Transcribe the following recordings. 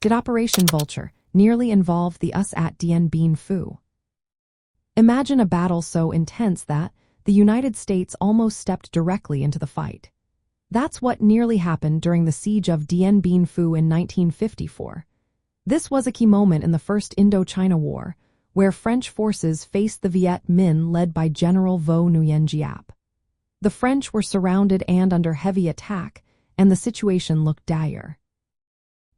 did Operation Vulture nearly involve the US at Dien Bien Phu? Imagine a battle so intense that the United States almost stepped directly into the fight. That's what nearly happened during the siege of Dien Bien Phu in 1954. This was a key moment in the First Indochina War, where French forces faced the Viet Minh led by General Vo Nguyen Giap. The French were surrounded and under heavy attack, and the situation looked dire.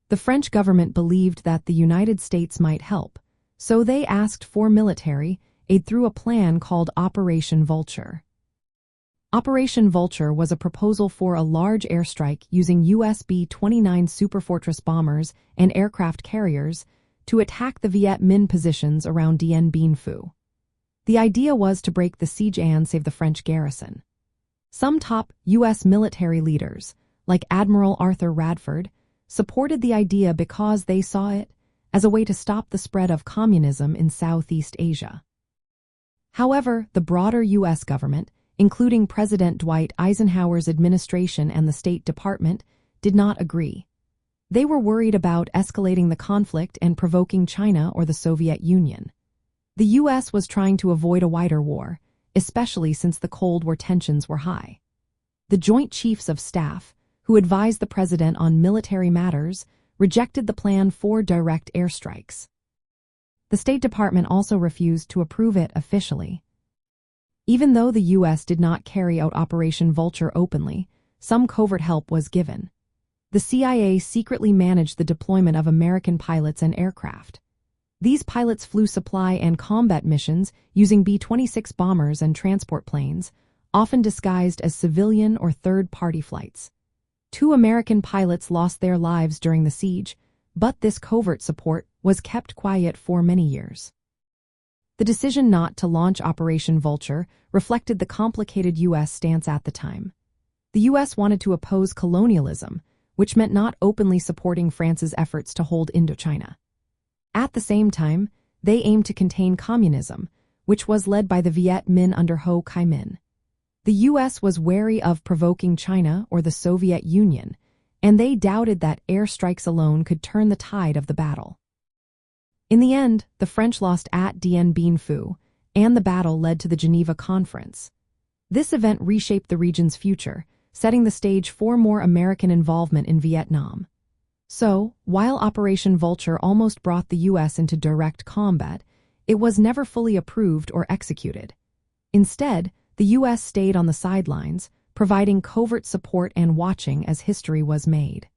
The French government believed that the United States might help, so they asked for military aid through a plan called Operation Vulture. Operation Vulture was a proposal for a large airstrike using US B-29 Superfortress bombers and aircraft carriers to attack the Viet Minh positions around Dien Bien Phu. The idea was to break the siege and save the French garrison. Some top U.S. military leaders, like Admiral Arthur Radford, supported the idea because they saw it as a way to stop the spread of communism in Southeast Asia. However, the broader U.S. government, including President Dwight Eisenhower's administration and the State Department, did not agree. They were worried about escalating the conflict and provoking China or the Soviet Union. The U.S. was trying to avoid a wider war, especially since the Cold War tensions were high. The Joint Chiefs of Staff, who advised the president on military matters, rejected the plan for direct airstrikes. The State Department also refused to approve it officially. Even though the U.S. did not carry out Operation Vulture openly, some covert help was given. The CIA secretly managed the deployment of American pilots and aircraft. These pilots flew supply and combat missions using B-26 bombers and transport planes, often disguised as civilian or third-party flights. 2 American pilots lost their lives during the siege, but this covert support was kept quiet for many years. The decision not to launch Operation Vulture reflected the complicated U.S. stance at the time. The U.S. wanted to oppose colonialism, which meant not openly supporting France's efforts to hold Indochina. At the same time, they aimed to contain communism, which was led by the Viet Minh under Ho Chi Minh. The U.S. was wary of provoking China or the Soviet Union, and they doubted that airstrikes alone could turn the tide of the battle. In the end, the French lost at Dien Bien Phu, and the battle led to the Geneva Conference. This event reshaped the region's future, setting the stage for more American involvement in Vietnam. So, while Operation Vulture almost brought the U.S. into direct combat, it was never fully approved or executed. Instead, the U.S. stayed on the sidelines, providing covert support and watching as history was made.